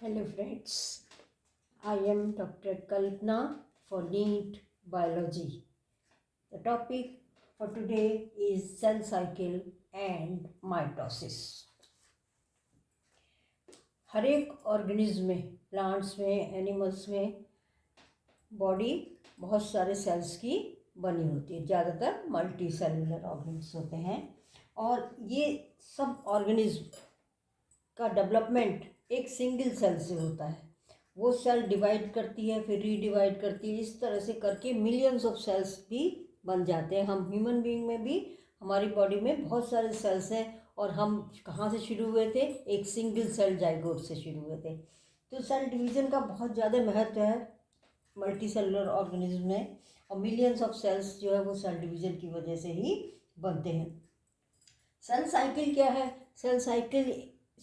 Hello friends, I am Dr. Kalpana for NEET Biology. The topic for today is cell cycle and mitosis. हर एक organism में, plants में, animals में body बहुत सारे sales की बनी होती है। ज़्यादातर मल्टी सेलुलर ऑर्गेनिज्म होते हैं और ये सब ऑर्गेनिज्म का डेवलपमेंट एक सिंगल सेल से होता है। वो सेल डिवाइड करती है, फिर रीडिवाइड करती है। इस तरह से करके मिलियंस ऑफ सेल्स भी बन जाते हैं। हम ह्यूमन बीइंग में भी, हमारी बॉडी में बहुत सारे सेल्स हैं और हम कहाँ से शुरू हुए थे? एक सिंगल सेल जाइगोट से शुरू हुए थे। तो सेल डिवीज़न का बहुत ज़्यादा महत्व है मल्टी सेलुलर ऑर्गेनिज्म में, और मिलियंस ऑफ सेल्स जो है वो सेल डिवीज़न की वजह से ही बनते हैं। सेल साइकिल क्या है? Cell cycle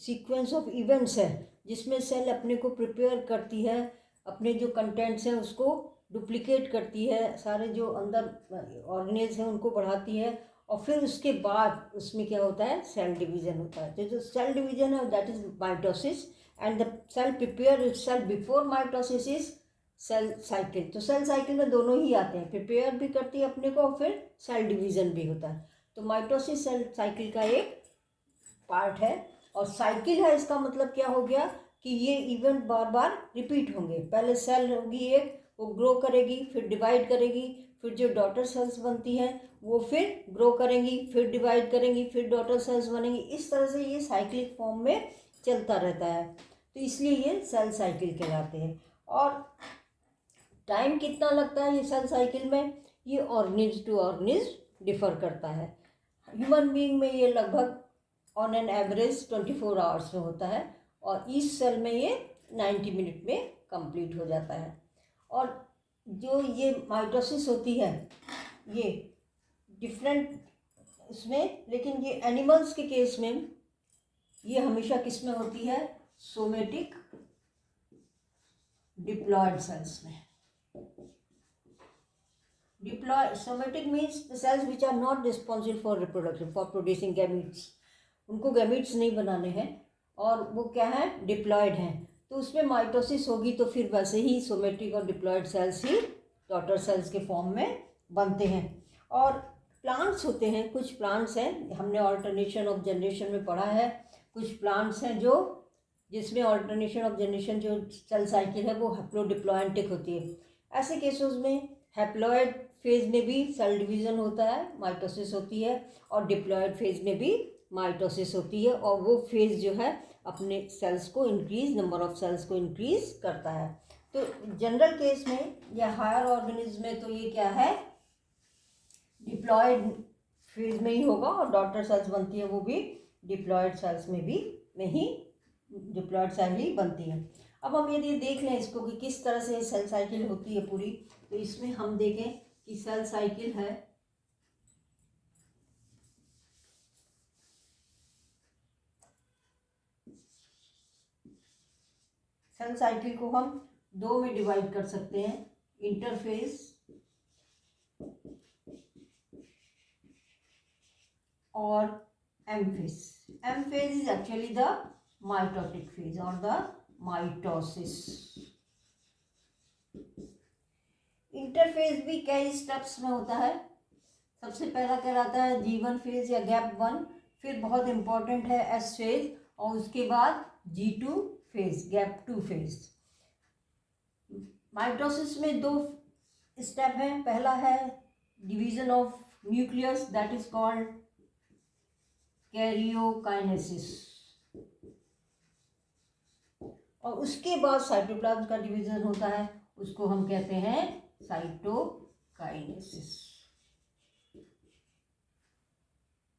sequence of events है जिसमें सेल अपने को प्रिपेयर करती है, अपने जो कंटेंट्स हैं उसको डुप्लीकेट करती है, सारे जो अंदर ऑर्गेनेल्स हैं उनको बढ़ाती है, और फिर उसके बाद उसमें क्या होता है? सेल डिवीज़न होता है। तो जो सेल डिवीज़न है that is mitosis, and the cell prepare itself before mitosis is cell cycle. तो सेल साइकिल में दोनों ही आते हैं, प्रिपेयर भी करती है अपने को और फिर सेल डिवीज़न भी होता है। तो माइटोसिस सेल साइकिल का एक पार्ट है, और साइकिल है इसका मतलब क्या हो गया कि ये इवेंट बार बार रिपीट होंगे। पहले सेल होगी एक, वो ग्रो करेगी, फिर डिवाइड करेगी, फिर जो डॉटर सेल्स बनती हैं वो फिर ग्रो करेंगी, फिर डिवाइड करेंगी, फिर डॉटर सेल्स बनेंगी। इस तरह से ये साइक्लिक फॉर्म में चलता रहता है, तो इसलिए ये सेल साइकिल कहलाते हैं। और टाइम कितना लगता है ये सेल साइकिल में? ये ऑर्गेनिज्म टू ऑर्गेनिज्म डिफर करता है। ह्यूमन बीइंग में ये लगभग ऑन एन एवरेज 24 आवर्स में होता है, और इस सेल में ये 90 मिनट में कंप्लीट हो जाता है। और जो ये माइटोसिस होती है ये डिफरेंट इसमें, लेकिन ये एनिमल्स के केस में ये हमेशा किस में होती है? सोमेटिक डिप्लॉयड सेल्स में। Diploid somatic means the cells which are not responsible for reproduction, for producing gametes. उनको गैमीट्स नहीं बनाने हैं और वो क्या है? डिप्लॉयड हैं। तो उसमें माइटोसिस होगी तो फिर वैसे ही सोमेटिक और डिप्लॉयड सेल्स ही डॉटर सेल्स के फॉर्म में बनते हैं। और प्लांट्स होते हैं, कुछ प्लांट्स हैं, हमने ऑल्टरनेशन ऑफ जनरेशन में पढ़ा है, कुछ प्लांट्स हैं जो जिसमें ऑल्टरनेशन ऑफ जनरेशन जो सेल साइकिल है वो हैप्लोडिप्लॉयंटिक होती है। ऐसे केसेस में हैप्लॉयड फेज में भी सेल डिवीज़न होता है, माइटोसिस होती है, और डिप्लॉयड फेज में भी माइटोसिस होती है, और वो फेज जो है अपने सेल्स को इंक्रीज, नंबर ऑफ सेल्स को इंक्रीज करता है। तो जनरल केस में या हायर ऑर्गेनिज्म में तो ये क्या है? डिप्लॉयड फेज में ही होगा, और डॉटर सेल्स बनती है वो भी डिप्लॉयड सेल्स में ही डिप्लॉयड सेल ही बनती है। अब हम यदि देख लें इसको कि किस तरह से सेल साइकिल होती है पूरी, तो इसमें हम देखें कि सेल साइकिल है, सेल साइकिल को हम दो में डिवाइड कर सकते हैं, इंटरफेज और M phase. M phase is actually the mitotic phase और द माइटोसिस। इंटरफेज भी कई स्टेप्स में होता है। सबसे पहला कहलाता है G1 फेज या गैप 1, फिर बहुत इंपॉर्टेंट है S फेज, और उसके बाद G2 phase, gap 2 phase. Mitosis में दो स्टेप हैं। पहला है division of nucleus, that is called karyokinesis, और उसके बाद साइटोप्लाज्म का डिवीजन होता है, उसको हम कहते हैं साइटोकाइनेसिस।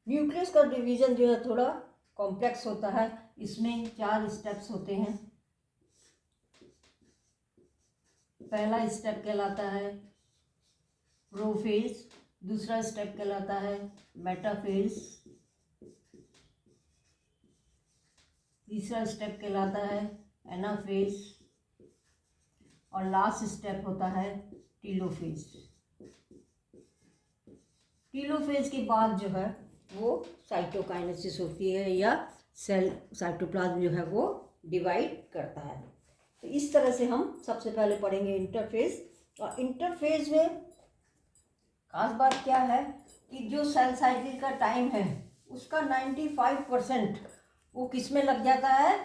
न्यूक्लियस का डिवीजन जो है थोड़ा कॉम्प्लेक्स होता है, इसमें 4 स्टेप्स होते हैं। पहला स्टेप कहलाता है प्रोफेज, दूसरा स्टेप कहलाता है मेटाफेज, तीसरा स्टेप कहलाता है एनाफेज, और लास्ट स्टेप होता है टीलोफेज। टीलोफेज के बाद जो है वो साइटोकाइनेसिस होती है, या सेल साइटोप्लाज्म जो है वो डिवाइड करता है। तो इस तरह से हम सबसे पहले पढ़ेंगे इंटरफेज। और इंटरफेज में खास बात क्या है कि जो सेल साइकिल का टाइम है उसका 95% वो किस में लग जाता है,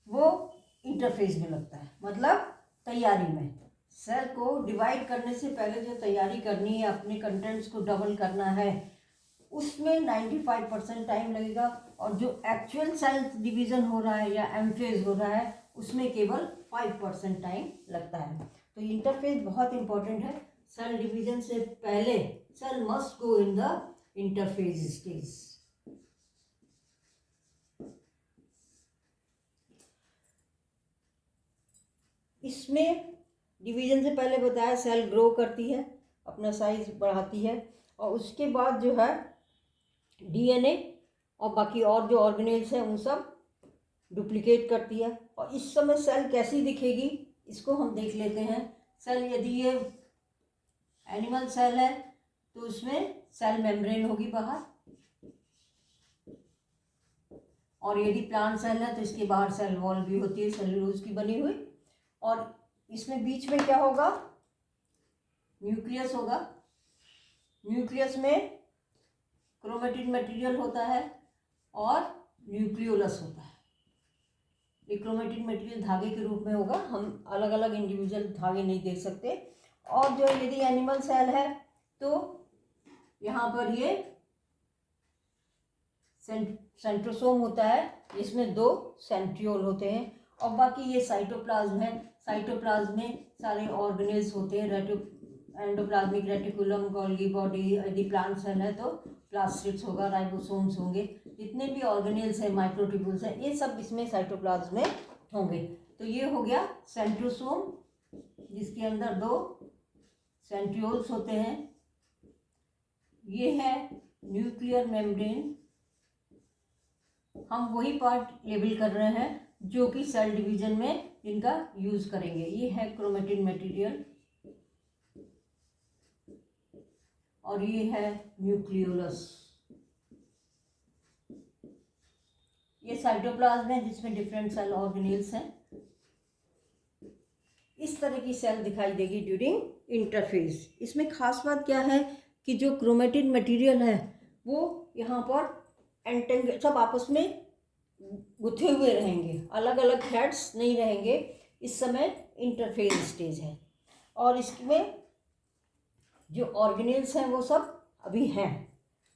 वो इंटरफेज में लगता है, मतलब तैयारी में। सेल को डिवाइड करने से पहले जो तैयारी करनी है, अपने कंटेंट्स को डबल करना है, उसमें 95% टाइम लगेगा। और जो एक्चुअल सेल डिवीज़न हो रहा है या एमफेज हो रहा है उसमें केवल 5% टाइम लगता है। तो इंटरफेज बहुत इंपॉर्टेंट है। सेल डिवीज़न से पहले cell must go in the interphase stage. इसमें डिवीज़न से पहले बताया सेल ग्रो करती है, अपना साइज बढ़ाती है, और उसके बाद जो है डीएनए और बाकी और जो ऑर्गेनेल्स हैं उन सब डुप्लीकेट करती है। और इस समय सेल कैसी दिखेगी इसको हम देख लेते हैं। सेल, यदि ये एनिमल सेल है तो उसमें सेल मेम्ब्रेन होगी बाहर, और यदि प्लांट सेल है तो इसके बाहर सेल वॉल भी होती है सेल्यूलोज की बनी हुई। और इसमें बीच में क्या होगा, न्यूक्लियस होगा। न्यूक्लियस में क्रोमेटिन मटेरियल होता है और न्यूक्लियोलस होता है। ये क्रोमेटिन मटेरियल धागे के रूप में होगा, हम अलग अलग इंडिविजुअल धागे नहीं देख सकते। और जो यदि एनिमल सेल है तो यहाँ पर ये सेंट्रोसोम होता है, जिसमें 2 सेंट्रियोल होते हैं। और बाकी ये साइटोप्लाज्म है। साइटोप्लाज्म में सारे ऑर्गेनेल्स होते हैं, एंडोप्लाज्मिक रेटिकुलम, गोल्गी बॉडी। यदि प्लांट सेल है तो प्लास्टिड्स होगा, राइबोसोम्स होंगे। जितने भी ऑर्गेनेल्स हैं, माइक्रोट्यूब्यूल्स हैं, ये सब इसमें साइटोप्लाज्म में होंगे। तो ये हो गया सेंट्रोसोम, जिसके अंदर 2 सेंट्रियोल्स होते हैं। ये है न्यूक्लियर मेम्ब्रेन। हम वही पार्ट लेबल कर रहे हैं जो कि सेल डिवीजन में इनका यूज करेंगे। ये है क्रोमेटिन मटेरियल और ये है न्यूक्लियोलस। ये साइटोप्लाज्म है जिसमें डिफरेंट सेल ऑर्गेनेल्स हैं। इस तरह की सेल दिखाई देगी ड्यूरिंग इंटरफेज। इसमें खास बात क्या है कि जो क्रोमेटिन मटेरियल है वो यहाँ पर सब आपस में गुथे हुए रहेंगे, अलग अलग थ्रेड्स नहीं रहेंगे। इस समय इंटरफेज स्टेज है और इसमें जो ऑर्गेनेल्स हैं वो सब अभी हैं।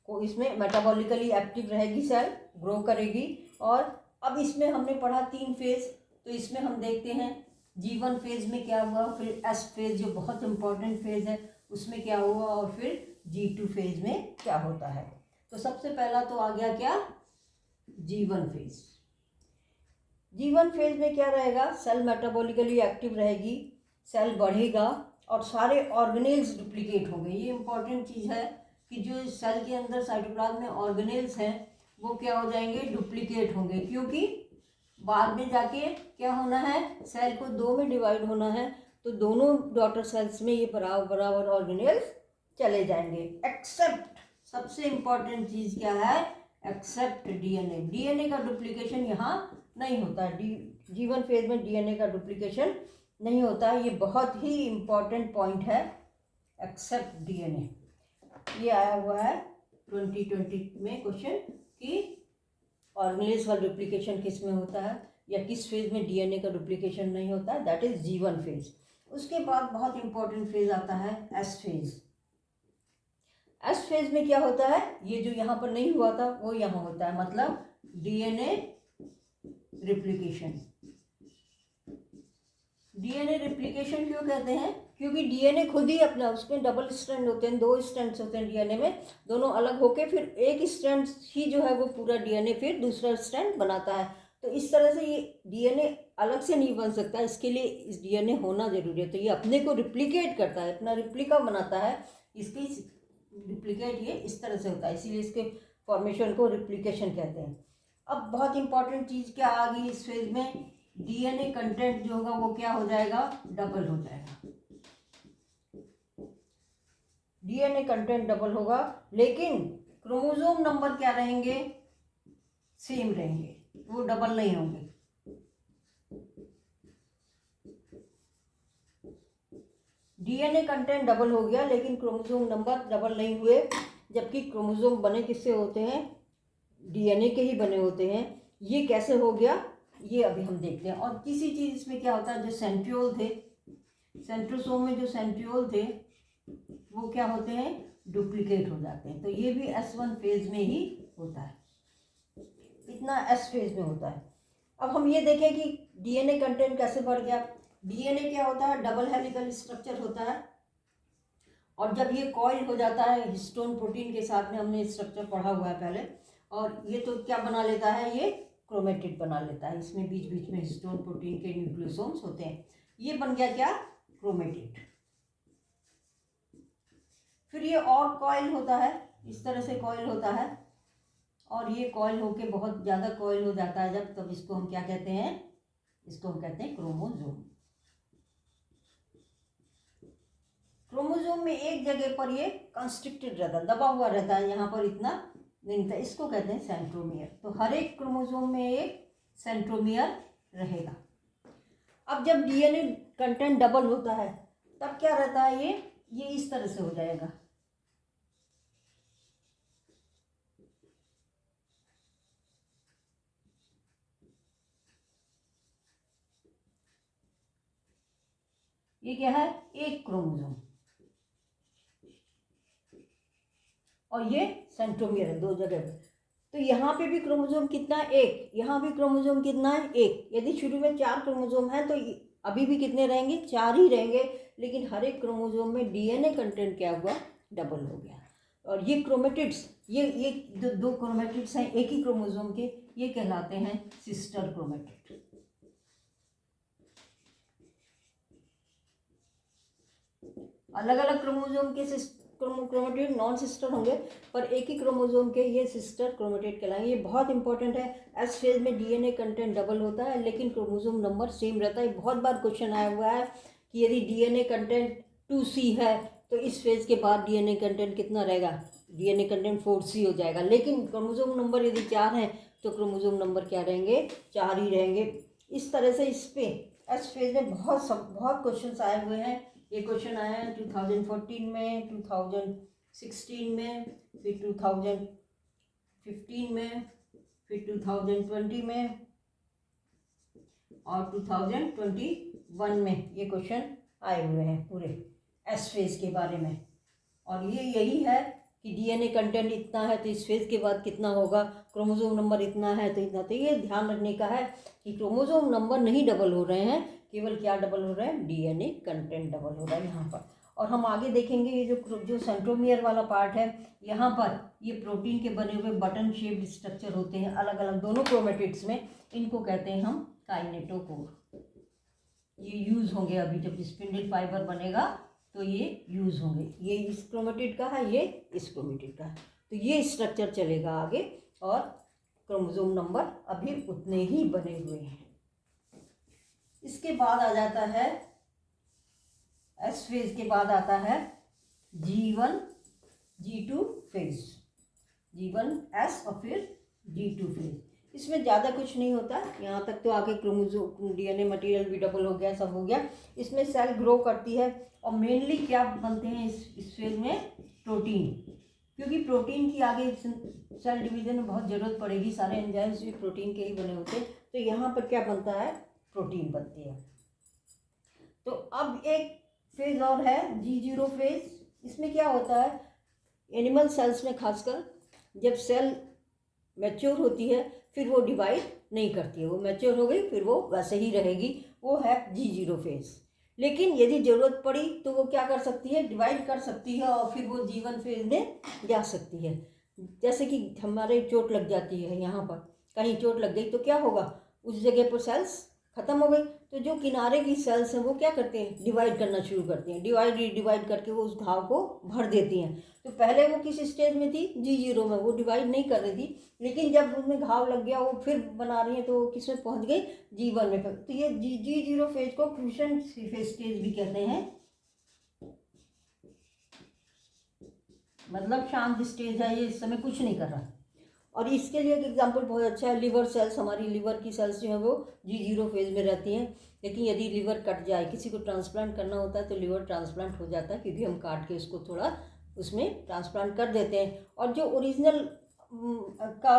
को इसमें मेटाबॉलिकली एक्टिव रहेगी, सेल ग्रो करेगी। और अब इसमें हमने पढ़ा 3 फेज, तो इसमें हम देखते हैं G1 फेज में क्या हुआ, फिर S फेज जो बहुत इंपॉर्टेंट फेज है उसमें क्या हुआ, और फिर G2 फेज में क्या होता है। तो सबसे पहला तो आ गया क्या, G1 फेज। G1 फेज में क्या रहेगा, सेल मेटाबॉलिकली एक्टिव रहेगी, सेल बढ़ेगा और सारे ऑर्गेनेल्स डुप्लीकेट होंगे। ये इंपॉर्टेंट चीज़ है कि जो सेल के अंदर साइटोप्लाज्म में ऑर्गेनेल्स हैं वो क्या हो जाएंगे, डुप्लीकेट होंगे। क्योंकि बाद में जाके क्या होना है, सेल को 2 में डिवाइड होना है, तो दोनों डॉटर सेल्स में ये बराबर बराबर ऑर्गेनेल्स चले जाएंगे। एक्सेप्ट, सबसे इंपॉर्टेंट चीज़ क्या है, एक्सेप्ट डीएनए। डीएनए का डुप्लीकेशन यहाँ नहीं होता। G1 फेज में डीएनए का डुप्लीकेशन नहीं होता। ये बहुत ही इम्पॉर्टेंट पॉइंट है, एक्सेप्ट डीएनए। ये आया हुआ है 2020 में क्वेश्चन कि ऑर्गेनेल्स का डुप्लीकेशन किस में होता है या किस फेज में डीएनए का डुप्लीकेशन नहीं होता है, दैट इज G1 फेज। उसके बाद बहुत इंपॉर्टेंट फेज आता है S फेज। S फेज में क्या होता है, ये जो यहाँ पर नहीं हुआ था वो यहाँ होता है, मतलब डीएनए रिप्लिकेशन। डीएनए रिप्लिकेशन क्यों कहते हैं, क्योंकि डीएनए खुद ही अपना, उसमें डबल स्ट्रैंड होते हैं, 2 स्ट्रैंड्स होते हैं डीएनए में, दोनों अलग होके फिर एक स्ट्रैंड ही जो है वो पूरा डीएनए फिर दूसरा स्ट्रैंड बनाता है। तो इस तरह से ये डीएनए अलग से नहीं बन सकता, इसके लिए इस डीएनए होना जरूरी है। तो ये अपने को रिप्लिकेट करता है, अपना रिप्लिका बनाता है। इसकी रिप्लिकेट ये इस तरह से होता है, इसीलिए इसके फॉर्मेशन को रिप्लिकेशन कहते हैं। अब बहुत इंपॉर्टेंट चीज़ क्या आ गई इस फेज में, डीएनए कंटेंट जो होगा वो क्या हो जाएगा, डबल हो जाएगा। डीएनए कंटेंट डबल होगा, लेकिन क्रोमोसोम नंबर क्या रहेंगे, सेम रहेंगे, वो डबल नहीं होंगे। डीएनए कंटेंट डबल हो गया लेकिन क्रोमोसोम नंबर डबल नहीं हुए, जबकि क्रोमोसोम बने किससे होते हैं, डीएनए के ही बने होते हैं। ये कैसे हो गया ये अभी हम देखते हैं। और किसी चीज़ इसमें क्या होता है, जो सेंट्रियोल थे, सेंट्रोसोम में जो सेंट्रियोल थे वो क्या होते हैं, डुप्लीकेट हो जाते हैं। तो ये भी S1 फेज में ही होता है, इतना S फेज में होता है। अब हम ये देखें कि डीएनए कंटेंट कैसे बढ़ गया। डीएनए क्या होता है, डबल हेलिकल स्ट्रक्चर होता है, और जब ये कॉइल हो जाता है हिस्टोन प्रोटीन के साथ में, हमने स्ट्रक्चर पढ़ा हुआ है पहले, और ये तो क्या बना लेता है, ये क्रोमेटिड बना लेता है। इसमें बीच बीच में हिस्टोन प्रोटीन के न्यूक्लियोसोम्स होते हैं। ये बन गया क्या, क्रोमेटिड। फिर ये और कॉइल होता है, इस तरह से कॉइल होता है, और ये कॉइल होके बहुत ज़्यादा कॉइल हो जाता है जब, तब इसको हम क्या कहते हैं, इसको हम कहते हैं क्रोमोसोम। क्रोमोसोम में एक जगह पर ये कंस्ट्रिक्टेड रहता है, दबा हुआ रहता है, यहाँ पर इतना नहीं रहता, इसको कहते हैं सेंट्रोमियर। तो हर एक क्रोमोसोम में एक सेंट्रोमियर रहेगा। अब जब डीएनए कंटेंट डबल होता है तब क्या रहता है, ये इस तरह से हो जाएगा। ये क्या है, एक क्रोमोसोम, और ये सेंट्रोमियर है दो जगह पे। तो यहाँ पे भी क्रोमोसोम कितना है, एक, यहाँ भी क्रोमोसोम कितना है, एक। यदि शुरू में 4 क्रोमोसोम है तो अभी भी कितने रहेंगे, 4 ही रहेंगे, लेकिन हर एक क्रोमोसोम में डीएनए कंटेंट क्या हुआ, डबल हो गया। और ये क्रोमेटिड्स, ये दो क्रोमेटिड्स हैं एक ही क्रोमोसोम के, ये कहलाते हैं सिस्टर क्रोमेटिड। अलग अलग क्रोमोसोम के क्रोमेटिड नॉन सिस्टर होंगे, पर एक ही क्रोमोसोम के ये सिस्टर क्रोमेटिड कहलाएंगे। ये बहुत इंपॉर्टेंट है। एस फेज में डीएनए कंटेंट डबल होता है लेकिन क्रोमोसोम नंबर सेम रहता है। बहुत बार क्वेश्चन आया हुआ है कि यदि डीएनए कंटेंट 2C है तो इस फेज के बाद डीएनए कंटेंट कितना रहेगा, डीएनए कंटेंट 4C हो जाएगा। लेकिन क्रोमोसोम नंबर यदि 4 है तो क्रोमोसोम नंबर क्या रहेंगे, 4 ही रहेंगे। इस तरह से इस पे एस फेज में बहुत क्वेश्चन आए हुए हैं। ये क्वेश्चन आया है 2014 में, 2016 में, फिर 2015 में, फिर 2020 में और 2021 में ये क्वेश्चन आए हुए हैं पूरे एस फेज के बारे में। और ये यही है कि डीएनए कंटेंट इतना है तो इस फेज के बाद कितना होगा, क्रोमोसोम नंबर इतना है तो इतना। तो ये ध्यान रखने का है कि क्रोमोसोम नंबर नहीं डबल हो रहे हैं, केवल क्या डबल हो रहा है, डीएनए कंटेंट डबल हो रहा है यहाँ पर। और हम आगे देखेंगे ये जो सेंट्रोमियर वाला पार्ट है, यहाँ पर ये प्रोटीन के बने हुए बटन शेप्ड स्ट्रक्चर होते हैं अलग अलग दोनों क्रोमेटिड्स में, इनको कहते हैं हम काइनेटोकोर। ये यूज़ होंगे अभी जब स्पिंडल फाइबर बनेगा तो ये यूज़ होंगे। ये इस क्रोमेटिड का है, ये इस क्रोमेटिड का है, तो ये स्ट्रक्चर चलेगा आगे। और क्रोमोसोम नंबर अभी उतने ही बने हुए हैं। इसके बाद आ जाता है एस फेज के बाद आता है G1 G2 फेज, G1S और फिर G2 फेज। इसमें ज़्यादा कुछ नहीं होता, यहाँ तक तो आगे क्रोमोसोम डीएनए मटेरियल भी डबल हो गया, सब हो गया। इसमें सेल ग्रो करती है और मेनली क्या बनते हैं इस फेज में, प्रोटीन, क्योंकि प्रोटीन की आगे सेल डिवीजन में बहुत ज़रूरत पड़ेगी। सारे एंजाइम्स भी प्रोटीन के ही बने होते हैं, तो यहाँ पर क्या बनता है, प्रोटीन बनती है। तो अब एक फेज और है G0 फेज। इसमें क्या होता है, एनिमल सेल्स में खासकर जब सेल मैच्योर होती है फिर वो डिवाइड नहीं करती है, वो मैच्योर हो गई फिर वो वैसे ही रहेगी, वो है G0 फेज। लेकिन यदि ज़रूरत पड़ी तो वो क्या कर सकती है, डिवाइड कर सकती है और फिर वो G1 फेज में जा सकती है। जैसे कि हमारे चोट लग जाती है, यहाँ पर कहीं चोट लग गई तो क्या होगा, उस जगह पर सेल्स ख़त्म हो गई, तो जो किनारे की सेल्स हैं वो क्या करते हैं, डिवाइड करना शुरू करती हैं, डिवाइड करके वो उस घाव को भर देती हैं। तो पहले वो किस स्टेज में थी, G0 में, वो डिवाइड नहीं कर रही थी, लेकिन जब उसमें घाव लग गया वो फिर बना रही है तो वो किस में पहुंच गई, G1 में। तो ये G0 फेज को क्रूशन फेज स्टेज भी कहते हैं, मतलब शांत स्टेज है, ये इस समय कुछ नहीं कर रहा। और इसके लिए एक एग्जांपल बहुत अच्छा है, लिवर सेल्स। हमारी लिवर की सेल्स जो है वो G0 फेज में रहती हैं, लेकिन यदि लिवर कट जाए, किसी को ट्रांसप्लांट करना होता है तो लिवर ट्रांसप्लांट हो जाता है, क्योंकि हम काट के उसको थोड़ा उसमें ट्रांसप्लांट कर देते हैं। और जो ओरिजिनल का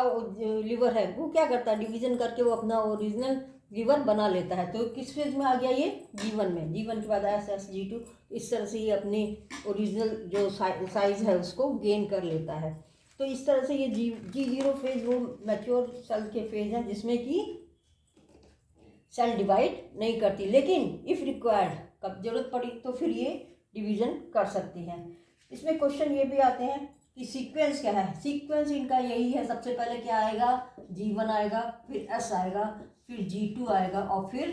लिवर है वो क्या करता है, डिवीजन करके वो अपना ओरिजिनल लिवर बना लेता है। तो किस फेज में आ गया ये, G1 में। G1 के बाद SSG2, इस तरह से ये अपनी ओरिजिनल जो साइज है उसको गेन कर लेता है। तो इस तरह से ये G0 फेज वो मैच्योर सेल के फेज हैं जिसमें कि सेल डिवाइड नहीं करती, लेकिन इफ़ रिक्वायर्ड, कब जरूरत पड़ी तो फिर ये डिवीज़न कर सकती हैं। इसमें क्वेश्चन ये भी आते हैं कि सीक्वेंस क्या है। सीक्वेंस इनका यही है, सबसे पहले क्या आएगा, G1 आएगा, फिर S आएगा, फिर G2 आएगा और फिर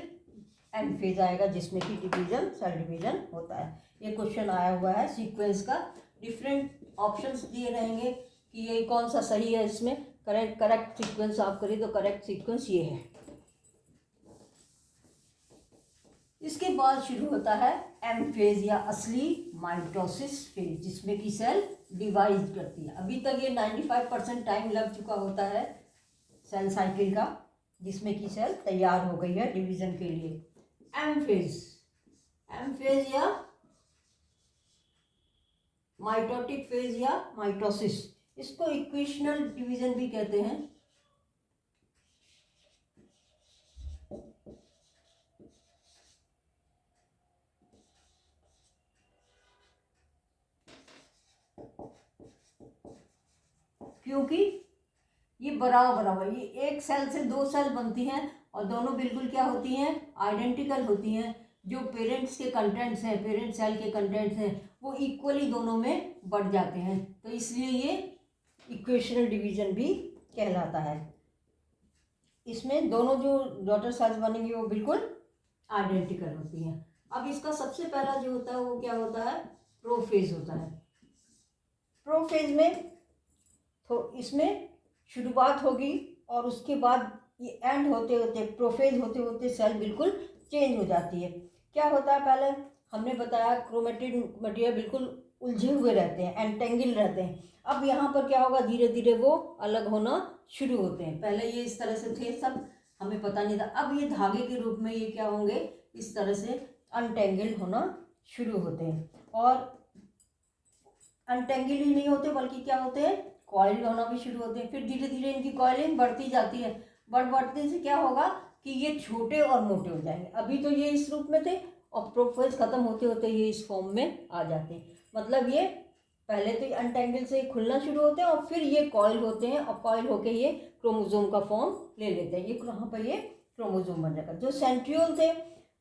एंड फेज आएगा जिसमें कि डिवीज़न, सेल डिवीज़न होता है। ये क्वेश्चन आया हुआ है सीक्वेंस का। डिफरेंट ऑप्शंस दिए रहेंगे कि ये कौन सा सही है, इसमें करेक्ट सीक्वेंस आप करें तो करेक्ट सीक्वेंस ये है। इसके बाद शुरू होता है एम फेज या असली माइटोसिस फेज, जिसमें कि सेल डिवाइड करती है। अभी तक ये 95% टाइम लग चुका होता है सेल साइकिल का, जिसमें कि सेल तैयार हो गई है डिवीजन के लिए। एम फेज या माइटोटिक फेज या माइटोसिस, इसको इक्वेशनल डिवीजन भी कहते हैं। क्योंकि ये बराबर ये एक सेल से दो सेल बनती हैं और दोनों बिल्कुल क्या होती हैं, आइडेंटिकल होती हैं। जो पेरेंट्स के कंटेंट्स हैं, पेरेंट सेल के कंटेंट्स हैं, वो इक्वली दोनों में बढ़ जाते हैं, तो इसलिए ये इक्वेशनल डिवीजन भी कहलाता है। इसमें दोनों जो डॉटर सेल्स बनेंगी वो बिल्कुल आइडेंटिकल होती हैं। अब इसका सबसे पहला जो होता है वो क्या होता है, प्रोफेज होता है। प्रोफेज में तो इसमें शुरुआत होगी और उसके बाद ये एंड होते होते, प्रोफेज होते होते सेल बिल्कुल चेंज हो जाती है। क्या होता है, पहले हमने बताया क्रोमेटिन मटेरियल बिल्कुल उलझे हुए रहते हैं, एंटेंगल रहते हैं। अब यहाँ पर क्या होगा, धीरे धीरे वो अलग होना शुरू होते हैं। पहले ये इस तरह से थे, सब हमें पता नहीं था। अब ये धागे के रूप में ये क्या होंगे, इस तरह से अनटेंगल्ड होना शुरू होते हैं। और अनटेंगल ही नहीं होते बल्कि क्या होते हैं, कॉइल होना भी शुरू होते हैं। फिर धीरे धीरे इनकी कॉइलिंग बढ़ती जाती है। बढ़ते से क्या होगा कि ये छोटे और मोटे हो जाएंगे। अभी तो ये इस रूप में थे और प्रोफेज खत्म होते होते ये इस फॉर्म में आ जाते हैं। मतलब ये पहले तो अनटेंगल से खुलना शुरू होते हैं और फिर ये कॉइल होते हैं और कॉइल होके ये क्रोमोजोम का फॉर्म ले लेते हैं। ये कहाँ पर, ये क्रोमोजोम बन जाएगा। जो सेंट्रियोल थे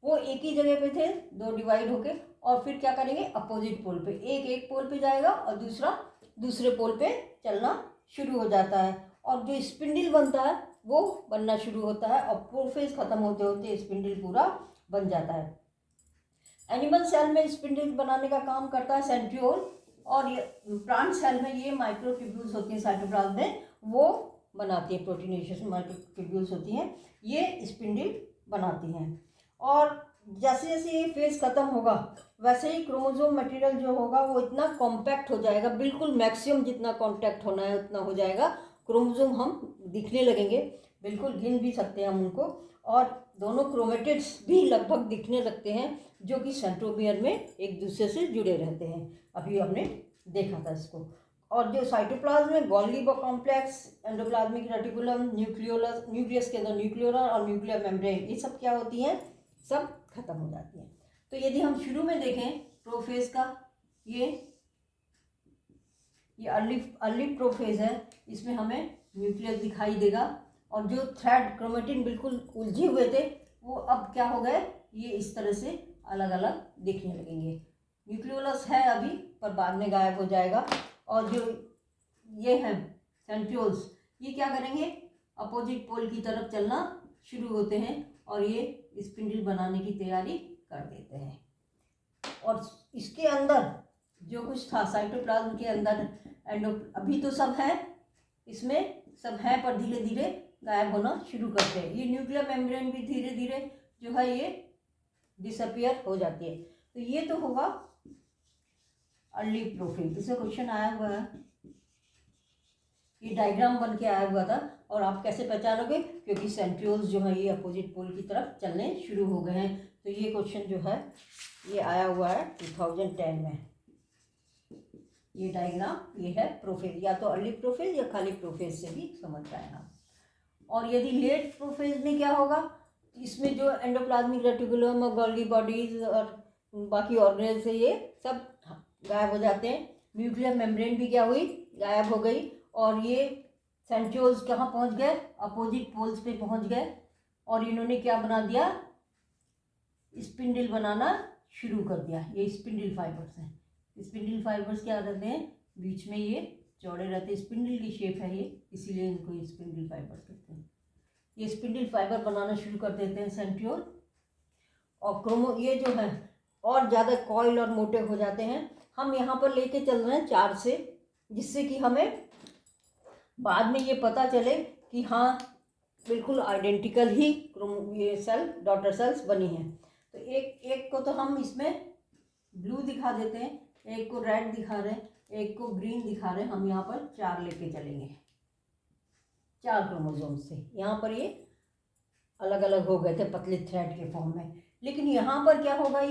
वो एक ही जगह पे थे, दो डिवाइड होके, और फिर क्या करेंगे, अपोजिट पोल पे, एक पोल पे जाएगा और दूसरा दूसरे पोल पे चलना शुरू हो जाता है। और जो स्पिंडल बनता है वो बनना शुरू होता है और प्रोफेज खत्म होते होते स्पिंडल पूरा बन जाता है। एनिमल सेल में स्पिंडल बनाने का काम करता है सेंट्रियोल, और प्लांट सेल में ये माइक्रोट्यूब्यूल्स होती हैं साइटोप्लाज्म में, वो बनाती है, प्रोटीनेशियस माइक्रोट्यूब्यूल्स होती हैं, ये स्पिंडल बनाती हैं। और जैसे जैसे ये फेज खत्म होगा वैसे ही क्रोमोसोम मटेरियल जो होगा वो इतना कॉम्पैक्ट हो जाएगा, बिल्कुल मैक्सिमम जितना कॉन्टैक्ट होना है उतना हो जाएगा। क्रोमोसोम हम दिखने लगेंगे, बिल्कुल गिन भी सकते हैं हम उनको। और दोनों क्रोमेटिड्स भी लगभग दिखने लगते हैं जो कि सेंट्रोमियर में एक दूसरे से जुड़े रहते हैं। अभी हमने देखा था इसको। और जो साइटोप्लाज्म में Golgi complex, endoplasmic reticulum, nucleus के अंदर न्यूक्लियोलर और न्यूक्लियर मेम्ब्रेन, ये सब क्या होती हैं, सब खत्म हो जाती हैं। तो यदि हम शुरू में देखें प्रोफेज का, ये अर्ली प्रोफेज है, इसमें हमें न्यूक्लियस दिखाई देगा और जो थ्रेड क्रोमेटिन बिल्कुल उलझे हुए थे वो अब क्या हो गए, ये इस तरह से अलग अलग दिखने लगेंगे। न्यूक्लियोलस है अभी पर बाद में गायब हो जाएगा। और जो ये हैं सेंट्रियोल्स, ये क्या करेंगे, अपोजिट पोल की तरफ चलना शुरू होते हैं और ये स्पिंडल बनाने की तैयारी कर देते हैं। और इसके अंदर जो कुछ था साइटोप्लाज्म के अंदर अभी तो सब है, इसमें सब है पर धीरे धीरे गायब होना शुरू करते हैं। ये न्यूक्लियर मेम्ब्रेन भी धीरे धीरे जो है ये डिसअपियर हो जाती है। तो ये तो होगा अर्ली प्रोफेज। इससे क्वेश्चन आया हुआ है ये डायग्राम बन के आया हुआ था। और आप कैसे पहचानोगे, क्योंकि सेंट्रियोल्स जो है ये अपोजिट पोल की तरफ चलने शुरू हो गए हैं। तो ये क्वेश्चन जो है ये आया हुआ है 2010 में। ये डायग्राम ये है प्रोफेज, या तो अर्ली प्रोफेज या खाली प्रोफेज से भी समझ पाएगा। और यदि लेट प्रोफेज में क्या होगा, इसमें जो एंडोप्लाज्मिक रेटिकुलम और गोल्गी बॉडीज और बाकी ऑर्गेनेल्स है ये सब गायब हो जाते हैं। न्यूक्लियर मेम्ब्रेन भी क्या हुई, गायब हो गई। और ये सेंट्रियोल्स कहाँ पहुंच गए, अपोजिट पोल्स पे पहुंच गए। और इन्होंने क्या बना दिया, स्पिंडल बनाना शुरू कर दिया। ये स्पिंडल फाइबर्स हैं। स्पिंडल फाइबर्स क्या रहते हैं, बीच में ये चौड़े रहते हैं, स्पिंडल की शेप है ये, इसीलिए इनको स्पिंडल फाइबर्स कहते हैं। ये स्पिंडल फाइबर बनाना शुरू कर देते हैं सेंट्रियोल। और ये जो है और ज़्यादा कॉइल और मोटे हो जाते हैं। हम यहाँ पर लेके चल रहे हैं 4 से, जिससे कि हमें बाद में ये पता चले कि हाँ बिल्कुल आइडेंटिकल ही ये सेल डॉटर सेल्स बनी हैं। तो एक को तो हम इसमें ब्लू दिखा देते हैं, एक को रेड दिखा रहे हैं, एक को ग्रीन दिखा रहे हैं। हम यहाँ पर 4 लेके चलेंगे, 4 क्रोमोसोम से। यहाँ पर ये अलग अलग हो गए थे पतले थ्रेड के फॉर्म में, लेकिन यहाँ पर क्या होगा,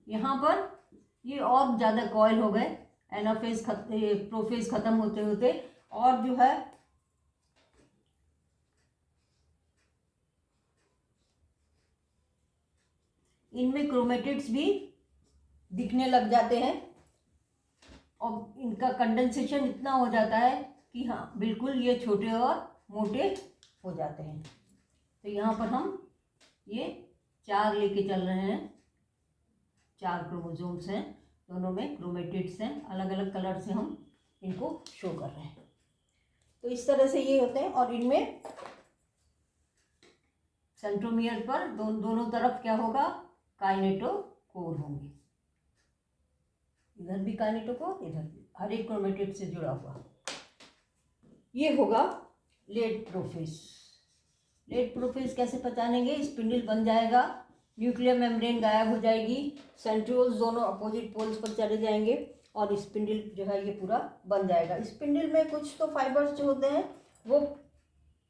यहाँ पर ये और ज़्यादा कॉइल हो गए। एनाफेज प्रोफेज खत्म होते होते और जो है इनमें क्रोमेटिड्स भी दिखने लग जाते हैं और इनका कंडेंसेशन इतना हो जाता है कि हाँ बिल्कुल ये छोटे और मोटे हो जाते हैं। तो यहाँ पर हम ये 4 लेके चल रहे हैं, 4 क्रोमोसोम्स हैं, दोनों में क्रोमेटिड्स हैं, अलग अलग कलर से हम इनको शो कर रहे हैं। तो इस तरह से ये होते हैं। और इनमें सेंट्रोमियर पर दोनों तरफ क्या होगा, काइनेटोकोर होंगे। इधर भी काइनेटोकोर, इधर भी, हर एक क्रोमेटिड से जुड़ा हुआ। ये होगा लेट प्रोफेज। लेट प्रोफेज कैसे पहचानेंगे, स्पिंडल बन जाएगा, न्यूक्लियर मेम्ब्रेन गायब हो जाएगी, सेंट्रियोल्स दोनों अपोजिट पोल्स पर चले जाएंगे और स्पिंडल जो है ये पूरा बन जाएगा। स्पिंडल में कुछ तो फाइबर्स जो होते हैं वो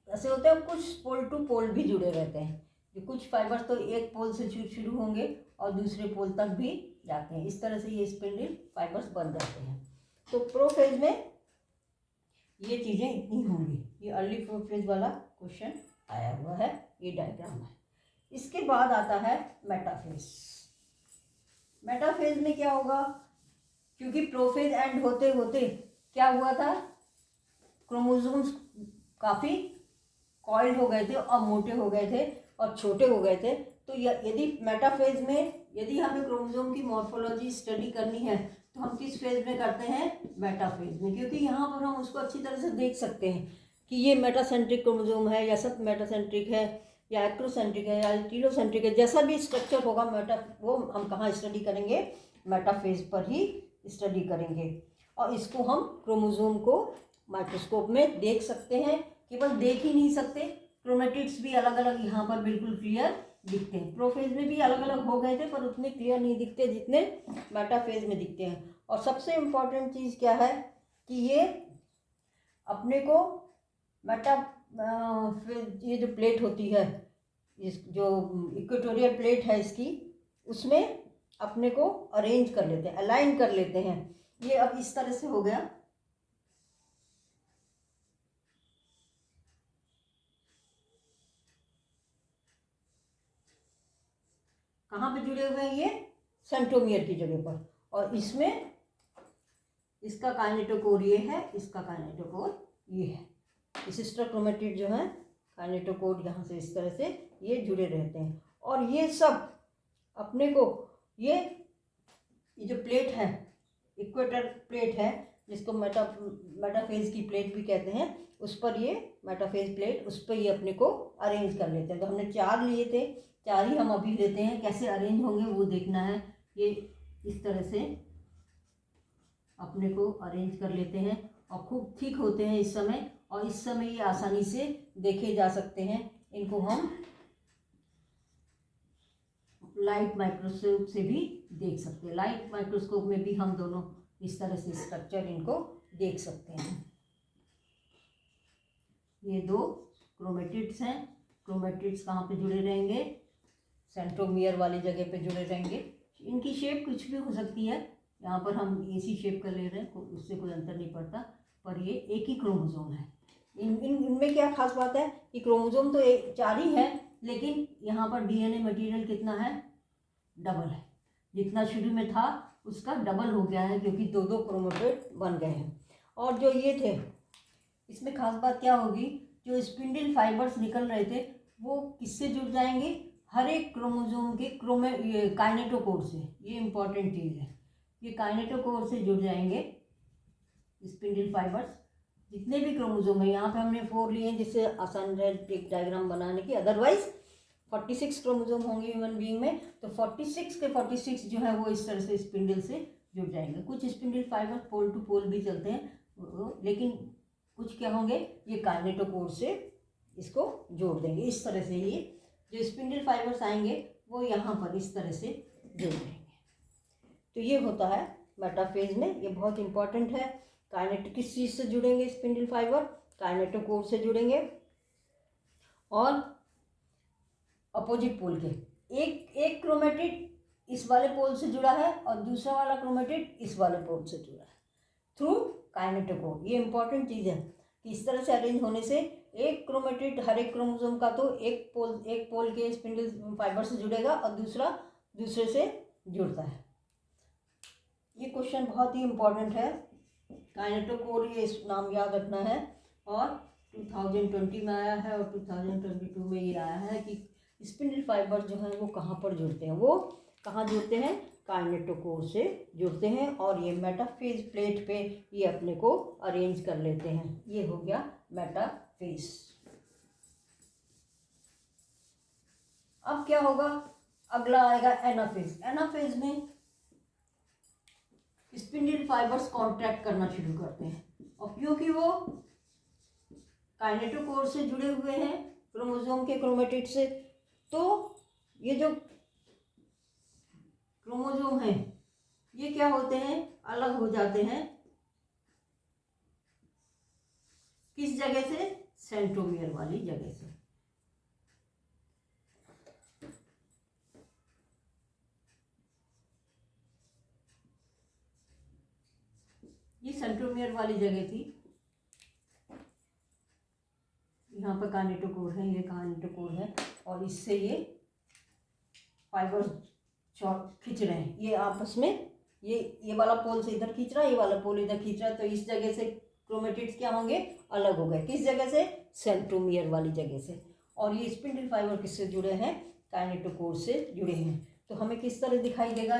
ऐसे होते हैं, कुछ पोल टू पोल भी जुड़े रहते हैं। कुछ फाइबर्स तो एक पोल से शुरू होंगे और दूसरे पोल तक भी जाते हैं। इस तरह से ये स्पिंडल फाइबर्स बन जाते हैं। तो प्रोफेज में ये चीज़ें इतनी होंगी। ये अर्ली प्रोफेज वाला क्वेश्चन आया हुआ है, ये डायग्राम है। इसके बाद आता है मेटाफेज। मेटाफेज में क्या होगा, क्योंकि प्रोफेज एंड होते होते क्या हुआ था, क्रोमोसोम्स काफ़ी कॉइल हो गए थे और मोटे हो गए थे और छोटे हो गए थे। तो यदि मेटाफेज में यदि हमें क्रोमोसोम की मॉर्फोलॉजी स्टडी करनी है तो हम किस फेज में करते हैं, मेटाफेज में। क्योंकि यहाँ पर हम उसको अच्छी तरह से देख सकते हैं कि ये मेटासेंट्रिक क्रोमोसोम है या सब मेटासेंट्रिक है या एक्ट्रोसेंट्रिक है या टीलोसेंट्रिक है, जैसा भी स्ट्रक्चर होगा वो हम कहाँ स्टडी करेंगे, मेटाफेज पर ही स्टडी करेंगे। और इसको हम क्रोमोसोम को माइक्रोस्कोप में देख सकते हैं। केवल देख ही नहीं सकते, क्रोमेटिड्स भी अलग अलग यहाँ पर बिल्कुल क्लियर दिखते हैं। प्रोफेज में भी अलग अलग हो गए थे पर उतने क्लियर नहीं दिखते जितने मेटाफेज में दिखते हैं। और सबसे इम्पॉर्टेंट चीज़ क्या है कि ये अपने को ये जो प्लेट होती है, इस जो इक्वेटोरियल प्लेट है इसकी, उसमें अपने को अरेंज कर लेते हैं, अलाइन कर लेते हैं। ये अब इस तरह से हो गया। कहाँ पे जुड़े हुए हैं, ये सेंट्रोमियर की जगह पर। और इसमें इसका काइनेटोकोर ये है, इसका काइनेटोकोर ये है। सिस्टर क्रोमेटिड जो है काइनेटोकोर यहाँ से इस तरह से ये जुड़े रहते हैं। और ये सब अपने को ये जो प्लेट है, इक्वेटर प्लेट है, जिसको मेटाफेज की प्लेट भी कहते हैं, उस पर ये मेटाफेज प्लेट, उस पर ये अपने को अरेंज कर लेते हैं। तो हमने 4 लिए थे, 4 ही हम अभी लेते हैं। कैसे अरेंज होंगे वो देखना है। ये इस तरह से अपने को अरेंज कर लेते हैं और खूब ठीक होते हैं इस समय। और इस समय ये आसानी से देखे जा सकते हैं। इनको हम लाइट माइक्रोस्कोप से भी देख सकते हैं। लाइट माइक्रोस्कोप में भी हम दोनों इस तरह से स्ट्रक्चर इनको देख सकते हैं। ये दो क्रोमेटिड्स हैं। क्रोमेटिड्स कहाँ पे जुड़े रहेंगे? सेंट्रोमियर वाली जगह पे जुड़े रहेंगे। इनकी शेप कुछ भी हो सकती है, यहाँ पर हम इसी शेप का ले रहे हैं, उससे कोई अंतर नहीं पड़ता, पर ये एक ही क्रोमोसोम है। इनमें क्या खास बात है कि क्रोमोसोम तो 4 ही है, लेकिन यहाँ पर डीएनए मटेरियल कितना है? डबल है। जितना शुरू में था उसका डबल हो गया है, क्योंकि 2 क्रोमेटिड बन गए हैं। और जो ये थे, इसमें खास बात क्या होगी, जो स्पिंडल फाइबर्स निकल रहे थे वो किससे जुड़ जाएंगे? हर एक क्रोमोसोम के काइनेटोकोर से। ये इंपॉर्टेंट चीज़ है, ये काइनेटोकोर से जुड़ जाएंगे स्पिंडल फाइबर्स। जितने भी क्रोमोसोम है, यहाँ पे हमने 4 लिए हैं जिससे आसान रहे एक डायग्राम बनाने की, अदरवाइज 46 क्रोमोसोम होंगे ह्यूमन बीइंग में, तो 46 के 46 जो है वो इस तरह से स्पिंडल से जुड़ जाएंगे। कुछ स्पिंडल फाइबर पोल टू पोल भी चलते हैं, लेकिन कुछ क्या होंगे, ये काइनेटोकोर से इसको जोड़ देंगे। इस तरह से ये जो स्पिंडल फाइबर्स आएंगे वो यहाँ पर इस तरह से जुड़ जाएंगे। तो ये होता है मेटाफेज में, ये बहुत इंपॉर्टेंट है। किस चीज़ से जुड़ेंगे स्पिंडल फाइबर? काइनेटोकोर से जुड़ेंगे, और अपोजिट पोल के एक क्रोमेटिड इस वाले पोल से जुड़ा है और दूसरा वाला क्रोमेटिड इस वाले पोल से जुड़ा है थ्रू काइनेटोकोर। ये इंपॉर्टेंट चीज़ है कि इस तरह से अरेंज होने से एक क्रोमेटिड हर एक क्रोमोसोम का तो एक पोल के स्पिंडल फाइबर से जुड़ेगा और दूसरा दूसरे से जुड़ता है। ये क्वेश्चन बहुत ही इम्पोर्टेंट है। काइनेटोकोर, ये नाम याद रखना है। और 2020 में आया है और 2022 में ये आया है कि स्पिंडल फाइबर जो है वो कहाँ पर जुड़ते हैं, वो कहाँ जुड़ते हैं? काइनेटोकोर से जुड़ते हैं, और ये मेटाफेज प्लेट पे ये अपने को अरेंज कर लेते हैं। ये हो गया मेटाफेज। अब क्या होगा? अगला आएगा एनाफेज। एनाफेज में स्पिंडल फाइबर्स कॉन्ट्रैक्ट करना शुरू करते हैं, और क्योंकि वो काइनेटोकोर से जुड़े हुए हैं क्रोमोसोम के क्रोमेटिड से, तो ये जो क्रोमोसोम है ये क्या होते हैं? अलग हो जाते हैं। किस जगह से? सेंट्रोमियर वाली जगह से। ये सेंट्रोमियर वाली जगह थी, यहाँ पर काइनेटोकोर है, ये काइनेटोकोर है, और इससे ये फाइबर खींच रहे हैं, ये आपस में, ये वाला पोल से इधर खींच रहा है, ये वाला पोल इधर खींच रहा है, तो इस जगह से क्रोमेटिड्स क्या होंगे? अलग हो गए। किस जगह से? सेंट्रोमियर वाली जगह से। और ये स्पिंडल फाइबर किससे जुड़े हैं? काइनेटोकोर से जुड़े हैं। तो हमें किस तरह दिखाई देगा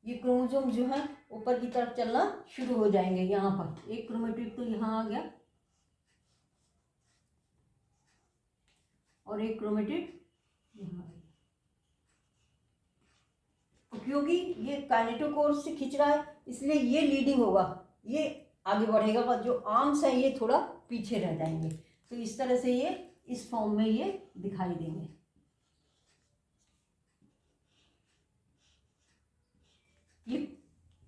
ये क्रोमोसोम जो है ऊपर की तरफ चलना शुरू हो जाएंगे। यहाँ पर एक क्रोमेटिड तो यहाँ आ गया और एक क्रोमेटिड यहाँ आ गया, क्योंकि ये काइनेटोकोर से खींच रहा है इसलिए ये लीडिंग होगा, ये आगे बढ़ेगा, और जो आर्म्स हैं ये थोड़ा पीछे रह जाएंगे। तो इस तरह से ये इस फॉर्म में ये दिखाई देंगे। ये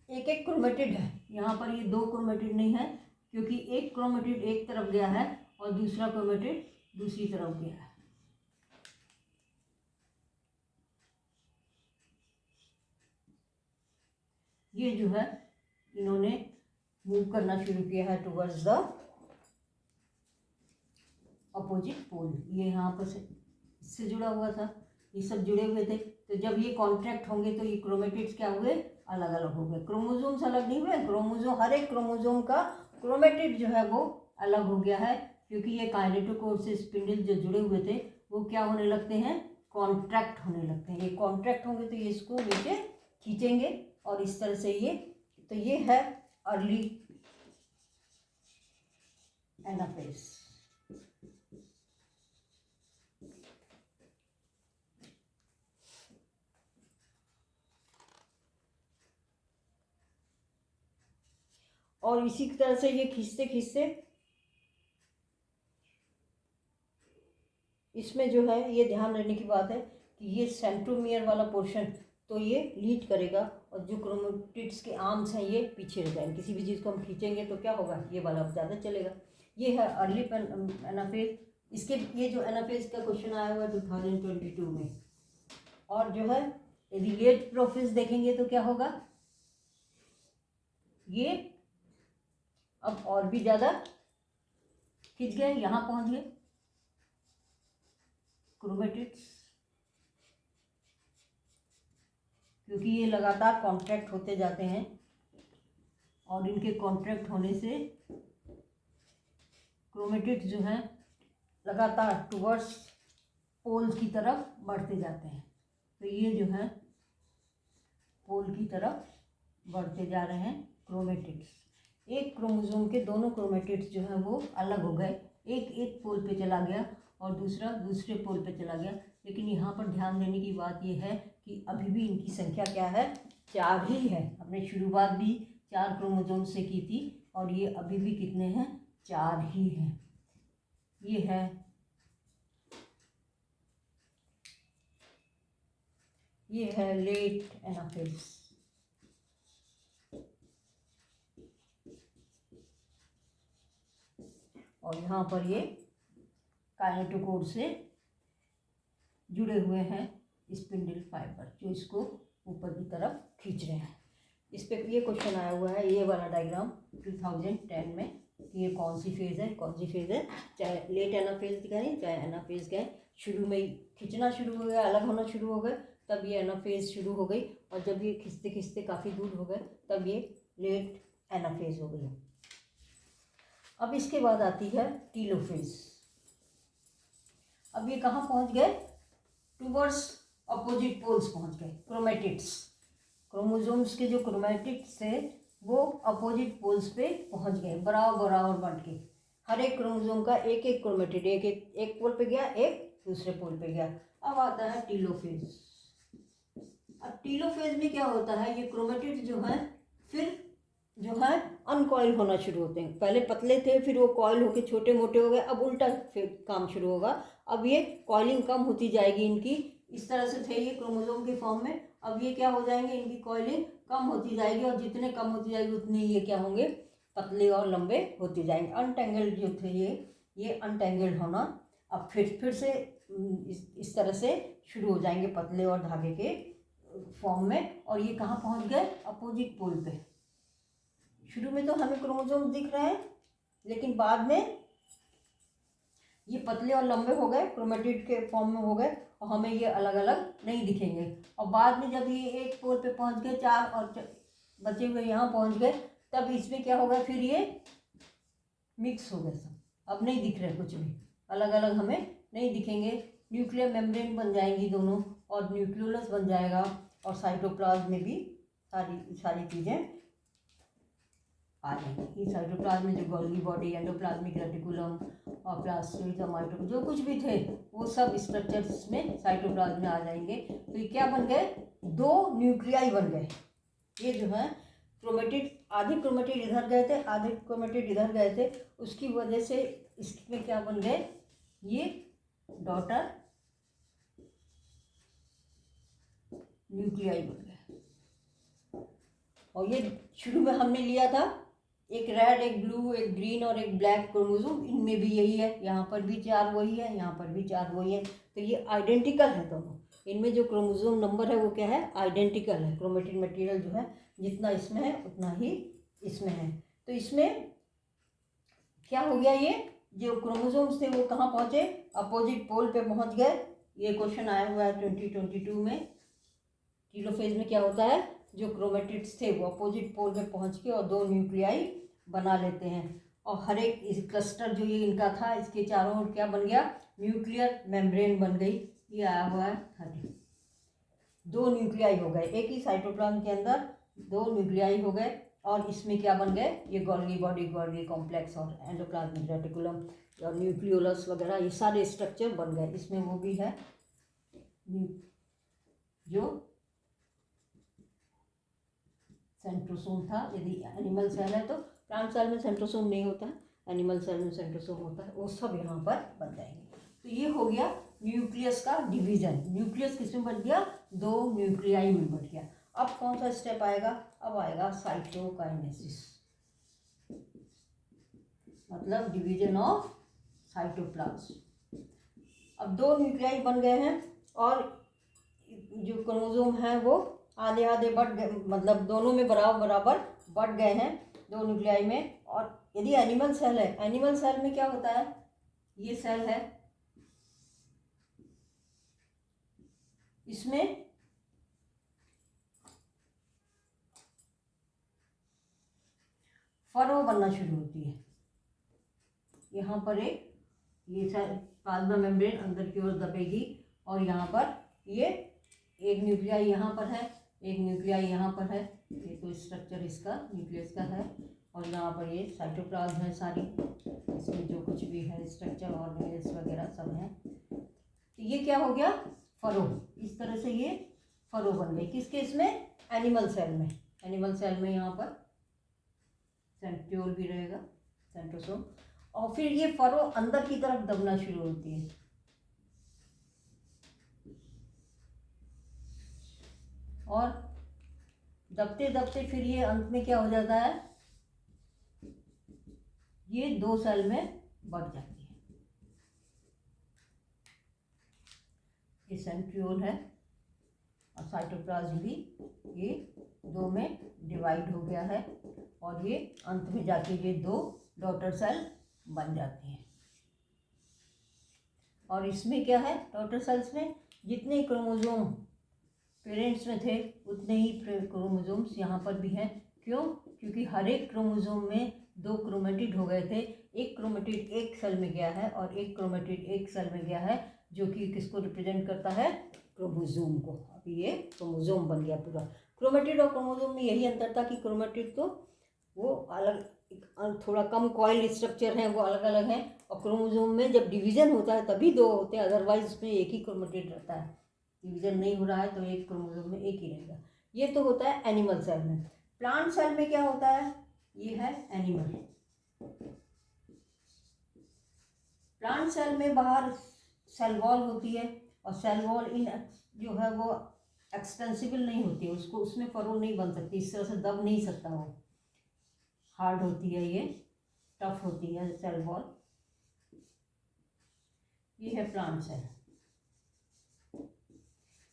एक एक क्रोमेटिड है, यहाँ पर ये 2 क्रोमेटिड नहीं है, क्योंकि एक क्रोमेटिड एक तरफ गया है और दूसरा क्रोमेटिड दूसरी तरफ गया है। ये जो है इन्होंने मूव करना शुरू किया है टुवर्ड्स द अपोजिट पोल। ये यहाँ पर से इससे जुड़ा हुआ था, ये सब जुड़े हुए थे, तो जब ये कॉन्ट्रैक्ट होंगे तो ये क्रोमेटिड्स क्या हुए? अलग अलग हो गए। क्रोमोसोम्स अलग नहीं हुए, क्रोमोसोम, हर एक क्रोमोसोम का क्रोमेटिड जो है वो अलग हो गया है, क्योंकि ये काइनेटोकोर से स्पिंडल जो जुड़े हुए थे वो क्या होने लगते हैं? कॉन्ट्रैक्ट होने लगते हैं। ये कॉन्ट्रैक्ट होंगे तो ये इसको नीचे खींचेंगे, और इस तरह से ये, तो ये है अर्ली एनाफेज। और इसी तरह से ये खींचते खींचते इसमें जो है ये ध्यान रखने की बात है कि ये सेंट्रोमियर वाला पोर्शन तो ये लीड करेगा और जो क्रोमेटिड्स के आर्म्स हैं ये पीछे रह जाएंगे। किसी भी चीज़ को हम खींचेंगे तो क्या होगा, ये वाला ज़्यादा चलेगा। ये है अर्ली एनाफेज। इसके ये जो एनाफेज का क्वेश्चन आया हुआ है 2022 में। और जो है यदि लेट प्रोफेज देखेंगे तो क्या होगा, ये अब और भी ज़्यादा खिंच गए, यहाँ पहुँच गए क्रोमेटिड्स, क्योंकि ये लगातार कॉन्ट्रैक्ट होते जाते हैं और इनके कॉन्ट्रैक्ट होने से क्रोमेटिड्स जो हैं लगातार टुवर्ड्स पोल की तरफ बढ़ते जाते हैं। तो ये जो है पोल की तरफ बढ़ते जा रहे हैं क्रोमेटिड्स। एक क्रोमोसोम के दोनों क्रोमेटिड्स जो हैं वो अलग हो गए, एक एक पोल पे चला गया और दूसरा दूसरे पोल पे चला गया। लेकिन यहाँ पर ध्यान देने की बात यह है कि अभी भी इनकी संख्या क्या है, 4 ही है। हमने शुरुआत भी 4 क्रोमोसोम से की थी और ये अभी भी कितने हैं, 4 ही हैं। ये है लेट एनाफेज। और यहाँ पर ये काइनेटोकोर से जुड़े हुए हैं स्पिंडल फाइबर जो इसको ऊपर की तरफ खींच रहे हैं। इस पे ये क्वेश्चन आया हुआ है, ये वाला डायग्राम 2010 में, कि ये कौन सी फेज़ है, चाहे लेट एनाफेज कहें चाहे एनाफेज कहें। शुरू में ही खींचना शुरू हो गया, अलग होना शुरू हो गए, तब ये एनाफेज शुरू हो गई, और जब ये खींचते खींचते काफ़ी दूर हो गए तब ये लेट एनाफेज हो गई। अब इसके बाद आती है टीलोफेज। अब ये कहाँ पहुँच गए, टूवर्ड्स अपोजिट पोल्स पहुँच गए क्रोमेटिड्स। क्रोमोसोम्स के जो क्रोमेटिड्स थे वो अपोजिट पोल्स पे पहुँच गए, बराबर बढ़ के। हर एक क्रोमोसोम का एक एक क्रोमेटिड एक पोल पे गया, एक दूसरे पोल पे गया। अब आता है टीलोफेज। अब टीलोफेज में क्या होता है, ये क्रोमेटिड जो है फिर जो है अनकॉइल होना शुरू होते हैं। पहले पतले थे, फिर वो कॉइल होके छोटे मोटे हो गए, अब उल्टा फिर काम शुरू होगा। अब ये कॉइलिंग कम होती जाएगी इनकी। इस तरह से थे ये क्रोमोसोम के फॉर्म में, अब ये क्या हो जाएंगे, इनकी कॉइलिंग कम होती जाएगी, और जितने कम होती जाएगी उतने ये क्या होंगे, पतले और लंबे होते जाएंगे। अनटेंगल्ड जो थे ये अनटेंगल्ड होना अब फिर से इस तरह से शुरू हो जाएंगे पतले और धागे के फॉर्म में। और ये कहाँ पहुँच गए, अपोजिट पोल पे। शुरू में तो हमें क्रोमोसोम दिख रहे हैं, लेकिन बाद में ये पतले और लंबे हो गए, क्रोमेटिड के फॉर्म में हो गए, और हमें ये अलग अलग नहीं दिखेंगे। और बाद में जब ये एक पोल पे पहुंच गए, 4 और बचे हुए यहाँ पहुंच गए, तब इसमें क्या होगा, फिर ये मिक्स हो गए सब। अब नहीं दिख रहे कुछ भी, अलग अलग हमें नहीं दिखेंगे। न्यूक्लियर मेम्ब्रेन बन जाएंगी दोनों, और न्यूक्लियोलस बन जाएगा, और साइटोप्लाज्म में भी सारी चीज़ें आ जाएंगी। ये साइटोप्लाज्म में जो गोल्गी बॉडी, एंडोप्लाज्मिक रेटिकुलम और प्लास्टिड और माइटो जो कुछ भी थे वो सब स्ट्रक्चर्स में साइटोप्लाज्म में आ जाएंगे। तो ये क्या बन गए, 2 न्यूक्लियाई बन गए। ये जो है क्रोमेटिड, आधे क्रोमेटिड इधर गए थे, आधे क्रोमेटिड इधर गए थे, उसकी वजह से इसमें क्या बन गए, ये डॉटर न्यूक्लियाई बन गए। और ये शुरू में हमने लिया था एक रेड, एक ब्लू, एक ग्रीन और एक ब्लैक क्रोमोसोम, इनमें भी यही है, यहाँ पर भी 4 वही है, यहाँ पर भी 4 वही है। तो ये आइडेंटिकल है दोनों, इनमें जो क्रोमोसोम नंबर है वो क्या है, आइडेंटिकल है। क्रोमेटिड मटेरियल जो है जितना इसमें है उतना ही इसमें है। तो इसमें क्या हो गया, ये जो क्रोमोसोम्स थे वो कहाँ पहुँचे, अपोजिट पोल पे पहुँच गए। ये क्वेश्चन आया हुआ है 2022 में। टीलोफेज में क्या होता है, जो क्रोमेटिड्स थे वो अपोजिट पोल पे पहुंच के और 2 न्यूक्लियाई बना लेते हैं, और हर एक इस क्लस्टर जो ये इनका था, इसके चारों ओर क्या बन गया, न्यूक्लियर मेम्ब्रेन बन गई। ये आया हुआ है 30, 2 न्यूक्लियाई हो गए, एक ही साइटोप्लाज्म के अंदर 2 न्यूक्लियाई हो गए। और इसमें क्या बन गए, ये गोल्गी बॉडी, गोल्गी कॉम्प्लेक्स और एंडोप्लाज्मिक रेटिकुलम और न्यूक्लियोलस वगैरह, ये सारे स्ट्रक्चर बन गए। इसमें वो भी है जो सेंट्रोसोम था। यदि एनिमल सेल है तो प्लांट सेल में सेंट्रोसोम नहीं होता है, एनिमल सेल में सेंट्रोसोम होता है, वो सब यहाँ पर बन जाएंगे। तो ये हो गया न्यूक्लियस का डिवीजन। न्यूक्लियस किस में बन गया, 2 न्यूक्लियाई में बन गया। अब कौन सा स्टेप आएगा? अब आएगा साइटोकाइनेसिस, मतलब डिवीजन ऑफ साइटोप्लाज्म। अब 2 न्यूक्लियाई बन गए हैं और जो क्रोमोसोम हैं वो आधे आधे बढ़ गए, मतलब दोनों में बराबर बराबर बढ़ गए हैं 2 न्यूक्लियाई में। और यदि एनिमल सेल है, एनिमल सेल में क्या होता है? ये सेल है, इसमें फरो बनना शुरू होती है। यहाँ पर ये सेल प्लाज्मा मेम्ब्रेन अंदर की ओर दबेगी और यहाँ पर ये एक न्यूक्लियाई यहाँ पर है, एक न्यूक्लियाई यहाँ पर है। ये तो स्ट्रक्चर इसका न्यूक्लियस का है। और यहाँ पर ये साइटोप्लाज्म है सारी, इसमें जो कुछ भी है स्ट्रक्चर ऑर्गेनेल्स वगैरह सब है। तो ये क्या हो गया? फरो। इस तरह से ये फरो बन गई। किसके? इसमें एनिमल सेल में। एनिमल सेल में यहाँ पर सेंट्रियोल भी रहेगा, सेंट्रोसोम। और फिर ये फरो अंदर की तरफ दबना शुरू होती है। और दबते दबते फिर ये अंत में क्या हो जाता है? ये 2 सेल में बढ़ जाती है। ये सेंट्रियोल है और साइटोप्लाज्म भी ये 2 में डिवाइड हो गया है और ये अंत में जाके ये 2 डॉटर सेल बन जाती हैं। और इसमें क्या है? डॉटर सेल्स में जितने क्रोमोसोम पेरेंट्स में थे उतने ही क्रोमोसोम्स यहाँ पर भी हैं। क्यों? क्योंकि हर एक क्रोमोसोम में 2 क्रोमेटिड हो गए थे। एक क्रोमेटिड एक सेल में गया है और एक क्रोमेटिड एक सेल में गया है, जो कि किसको रिप्रेजेंट करता है? क्रोमोसोम को। अभी ये क्रोमोसोम बन गया पूरा। क्रोमेटिड और क्रोमोसोम में यही अंतर था कि क्रोमेटिड तो वो अलग, थोड़ा कम कॉइल स्ट्रक्चर हैं, वो अलग अलग हैं। और क्रोमोसोम में जब डिवीज़न होता है तभी 2 होते हैं, अदरवाइज उसमें एक ही क्रोमेटिड रहता है। डिवीज़न नहीं हो रहा है तो एक क्रोमोसोम में एक ही रहेगा। ये तो होता है एनिमल सेल में। प्लांट सेल में क्या होता है? ये है एनिमल। प्लांट सेल में बाहर सेल वॉल होती है और सेल वॉल इन जो है वो एक्सटेंसिबल नहीं होती है, उसको उसमें फरो नहीं बन सकती, इस तरह से दब नहीं सकता, वो हार्ड होती है, ये टफ होती है सेल वॉल। ये है प्लांट सेल।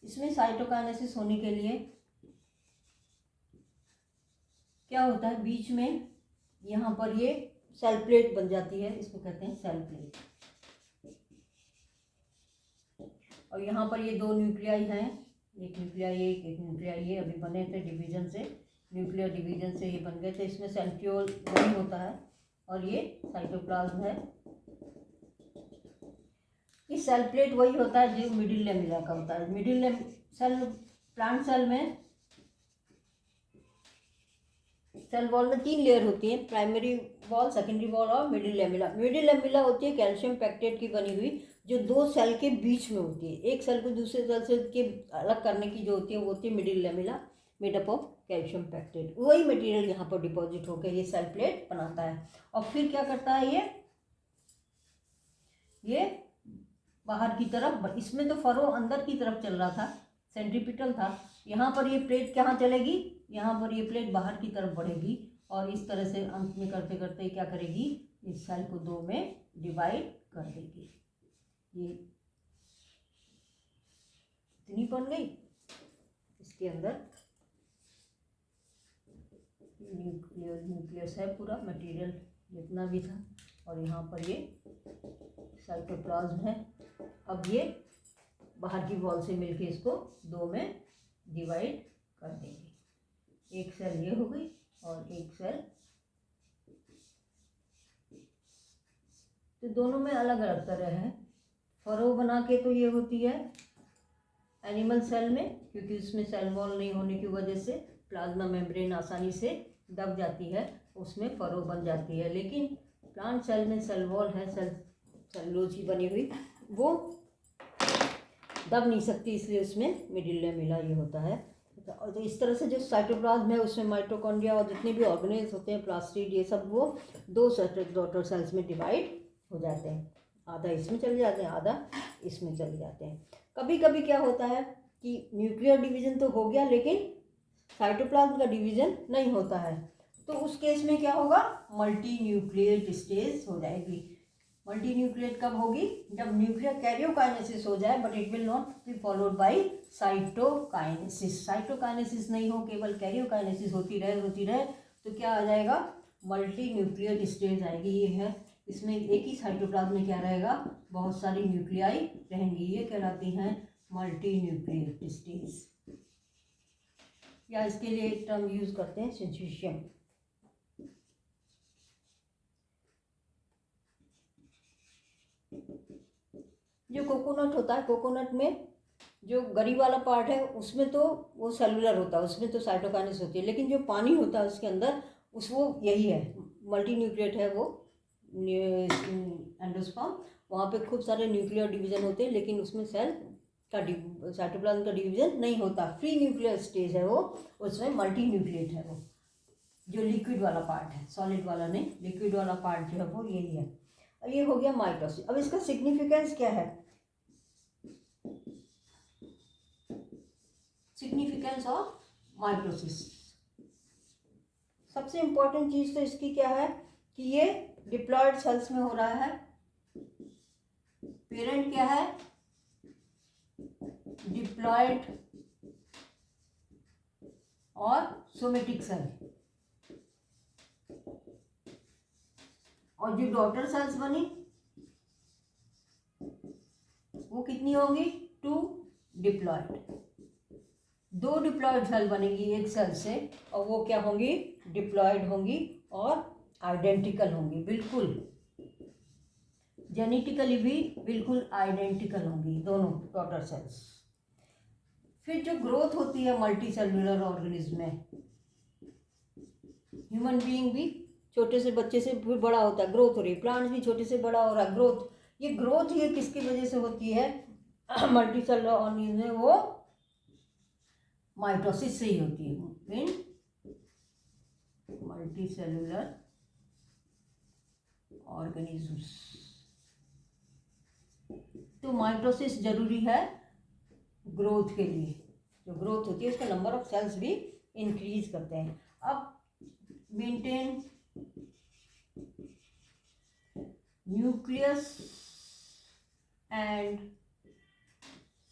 इसमें साइटोकाइनेसिस होने के लिए क्या होता है? बीच में यहाँ पर ये सेल प्लेट बन जाती है, इसको कहते हैं सेल प्लेट। और यहाँ पर ये 2 न्यूक्लियाई हैं, एक न्यूक्लियाई एक न्यूक्लियाई ये अभी बने थे डिवीजन से, न्यूक्लियर डिवीजन से ये बन गए थे। इसमें सेंट्रियोल वही होता है और ये साइटोप्लाज्म है। इस सेल प्लेट वही होता है जो मिडिल लेमिला का होता है। मिडिल सेल प्लांट सेल में सेल वॉल में 3 लेयर होती हैं, प्राइमरी वॉल, सेकेंडरी वॉल और मिडिल लेमिला। मिडिल लेमिला होती है कैल्शियम पैक्टेट की बनी हुई, जो 2 सेल के बीच में होती है। एक सेल को दूसरे सेल से के अलग करने की जो होती है वो होती है middle lamella, made up of calcium pectate. वही मटेरियल यहाँ पर डिपॉजिट होकर ये सेल प्लेट बनाता है। और फिर क्या करता है? ये बाहर की तरफ, इसमें तो फरो अंदर की तरफ चल रहा था, सेंट्रीपिटल था। यहाँ पर ये प्लेट कहाँ चलेगी? यहाँ पर ये प्लेट बाहर की तरफ बढ़ेगी और इस तरह से अंत में करते करते क्या करेगी? इस सेल को 2 में डिवाइड कर देगी। ये इतनी बन गई। इसके अंदर न्यूक्लियस है, पूरा मटेरियल जितना भी था, और यहाँ पर ये साइटोप्लाज्म है। अब ये बाहर की वॉल से मिलके इसको 2 में डिवाइड कर देंगे। एक सेल ये हो गई और एक सेल, तो दोनों में अलग अलग तरह है। फरो बना के तो ये होती है एनिमल सेल में, क्योंकि उसमें सेल वॉल नहीं होने की वजह से प्लाज्मा मेम्ब्रेन आसानी से दब जाती है, उसमें फरो बन जाती है। लेकिन प्लांट सेल में सेल वॉल है, सेलुलोज की बनी हुई, वो दब नहीं सकती, इसलिए उसमें मिडिल लेमिला ये होता है। तो इस तरह से जो साइटोप्लाज्म है उसमें माइटोकॉन्ड्रिया और जितने भी ऑर्गेनेल्स होते हैं, प्लास्टिड, ये सब वो 2 डॉटर सेल्स में डिवाइड हो जाते हैं। आधा इसमें चले जाते हैं, आधा इसमें चले जाते हैं। कभी कभी क्या होता है कि न्यूक्लियर डिवीजन तो हो गया, लेकिन साइटोप्लाज्म का डिवीजन नहीं होता है, तो उस केस में क्या होगा, मल्टी न्यूक्लिएट स्टेज हो जाएगी। मल्टी न्यूक्लिएट कब होगी, जब न्यूक्लियर कैरियोकाइनेसिस हो जाए, but it will not be followed by cytokinesis. Cytokinesis नहीं हो, केवल कैरियोकाइनेसिस होती रहे तो क्या आ जाएगा, मल्टी न्यूक्लिएट स्टेज आएगी। ये है, इसमें एक ही साइटोप्लाज्म में क्या रहेगा, बहुत सारी न्यूक्लियाई रहेंगी, ये कहलाती हैं मल्टी न्यूक्लिएट स्टेज, या इसके लिए एक टर्म यूज करते हैं सिंथेशियम। जो कोकोनट होता है, कोकोनट में जो गरी वाला पार्ट है उसमें तो वो सेलुलर होता है, उसमें तो साइटोकाइनेसिस होती है, लेकिन जो पानी होता है उसके अंदर वो यही है, मल्टी न्यूक्लिएट है वो एंडोस्पर्म। वहाँ पे खूब सारे न्यूक्लियर डिवीजन होते हैं, लेकिन उसमें सेल का साइटोप्लाज्म का डिवीजन नहीं होता। फ्री न्यूक्लियर स्टेज है वो, उसमें मल्टी न्यूक्लिएट है वो, जो लिक्विड वाला पार्ट है, सॉलिड वाला नहीं, लिक्विड वाला पार्ट जो है वो यही है। ये हो गया माइटोसिस। अब इसका सिग्निफिकेंस क्या है, सिग्निफिकेंस ऑफ माइटोसिस। सबसे इंपॉर्टेंट चीज तो इसकी क्या है कि ये डिप्लॉयड सेल्स में हो रहा है। पेरेंट क्या है, डिप्लॉयड और सोमेटिक सेल, और जो डॉटर सेल्स बनी वो कितनी होंगी, 2 डिप्लॉयड। 2 डिप्लॉयड सेल बनेगी एक सेल से, और वो क्या होंगी, डिप्लॉयड होंगी और आइडेंटिकल होंगी, बिल्कुल जेनेटिकली भी बिल्कुल आइडेंटिकल होंगी दोनों डॉटर सेल्स। फिर जो ग्रोथ होती है मल्टी सेलुलर ऑर्गेनिज्म में, ह्यूमन बीइंग भी छोटे से बच्चे से भी बड़ा होता है, ग्रोथ हो रही है, प्लांट भी छोटे से बड़ा हो रहा है, ग्रोथ। ये ग्रोथ ये किसकी वजह से होती है मल्टी सेलुलर ऑर्गेनिज्म में, वो माइटोसिस से ही होती है, इन मल्टी सेलुलर ऑर्गेनिजम्स। तो माइटोसिस जरूरी है ग्रोथ के लिए, जो ग्रोथ होती है उसका नंबर ऑफ सेल्स भी इंक्रीज करते हैं। अब maintain nucleus and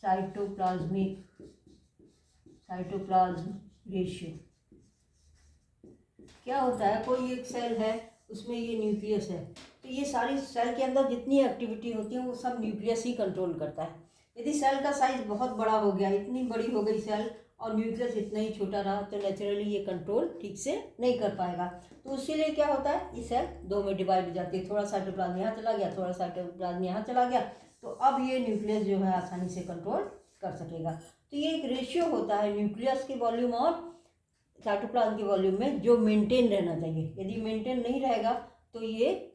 cytoplasm ratio. क्या होता है, कोई एक सेल है उसमें ये न्यूक्लियस है, तो ये सारी सेल के अंदर जितनी एक्टिविटी होती है वो सब न्यूक्लियस ही कंट्रोल करता है। यदि सेल का साइज बहुत बड़ा हो गया, इतनी बड़ी हो गई सेल, और न्यूक्लियस इतना ही छोटा रहा, तो नेचुरली ये कंट्रोल ठीक से नहीं कर पाएगा। तो इसीलिए क्या होता है, ये सेल 2 में डिवाइड हो जाती है, थोड़ा साइटोप्लाज्म यहाँ चला गया, थोड़ा साइटोप्लाज्म यहाँ चला गया, तो अब ये न्यूक्लियस जो है आसानी से कंट्रोल कर सकेगा। तो ये एक रेशियो होता है न्यूक्लियस के वॉल्यूम और साइटोप्लाज्म के वॉल्यूम में, जो मेंटेन रहना चाहिए। यदि मेंटेन नहीं रहेगा तो ये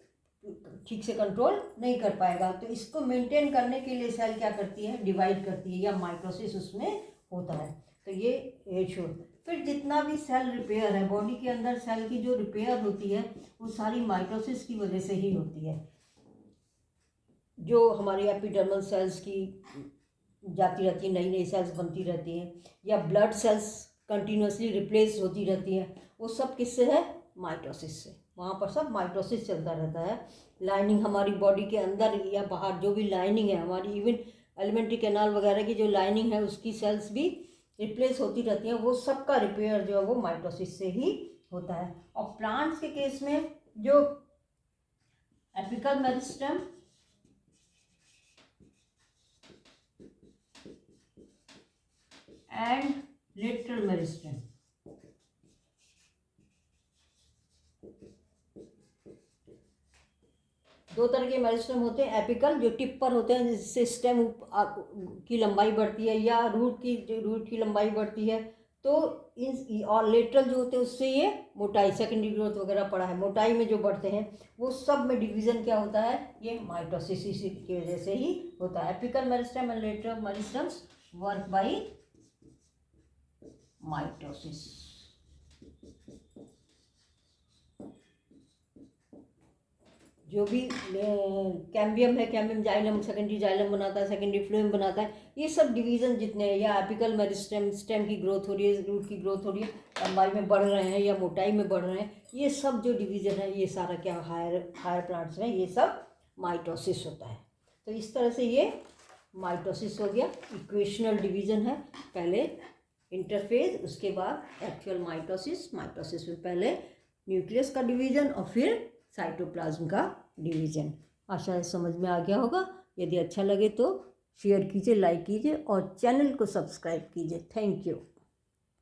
ठीक से कंट्रोल नहीं कर पाएगा। तो इसको मेंटेन करने के लिए सेल क्या करती है, डिवाइड करती है, या माइटोसिस उसमें होता है। तो ये रेशियो। फिर जितना भी सेल रिपेयर है बॉडी के अंदर, सेल की जो रिपेयर होती है वो सारी माइटोसिस की वजह से ही होती है। जो हमारी एपिडर्मल सेल्स की जाती रहती है, नई नई सेल्स बनती रहती हैं, या ब्लड सेल्स कंटिन्यूसली रिप्लेस होती रहती हैं, वो सब किससे है, माइटोसिस से। वहाँ पर सब माइटोसिस चलता रहता है। लाइनिंग हमारी बॉडी के अंदर या बाहर जो भी लाइनिंग है हमारी, इवन एलिमेंट्री कैनाल वगैरह की जो लाइनिंग है उसकी सेल्स भी रिप्लेस होती रहती हैं, वो सब का रिपेयर जो है वो माइटोसिस से ही होता है। और प्लांट्स के केस में जो apical meristem and lateral meristem, दो तरह के मेरिस्टेम होते हैं। एपिकल जो टिप पर होते हैं, जिससे स्टेम की लंबाई बढ़ती है या रूट की लंबाई बढ़ती है, तो इन और लेटरल जो होते हैं उससे ये मोटाई, सेकेंडरी ग्रोथ वगैरह पड़ा है, मोटाई में जो बढ़ते हैं, वो सब में डिवीजन क्या होता है, ये माइटोसिस की वजह से ही होता है। Apical meristem and lateral meristems work by mitosis. जो भी कैम्बियम है, कैम्बियम जाइलम सेकेंडरी जाइलम बनाता है, सेकेंडरी फ्लोएम बनाता है, ये सब डिवीज़न जितने हैं, या एपिकल मेरिस्टेम, स्टेम की ग्रोथ हो रही है, रूट की ग्रोथ हो रही है, लंबाई में बढ़ रहे हैं या मोटाई में बढ़ रहे हैं, ये सब जो डिवीज़न है ये सारा क्या हायर प्लांट्स में ये सब माइटोसिस होता है। तो इस तरह से ये माइटोसिस हो गया, इक्वेशनल डिवीज़न है, पहले इंटरफेज, उसके बाद एक्चुअल माइटोसिस। माइटोसिस में पहले न्यूक्लियस का डिवीज़न और फिर साइटोप्लाज्म का डिवीज़न। आशा है समझ में आ गया होगा। यदि अच्छा लगे तो शेयर कीजिए, लाइक कीजिए और चैनल को सब्सक्राइब कीजिए। Thank you.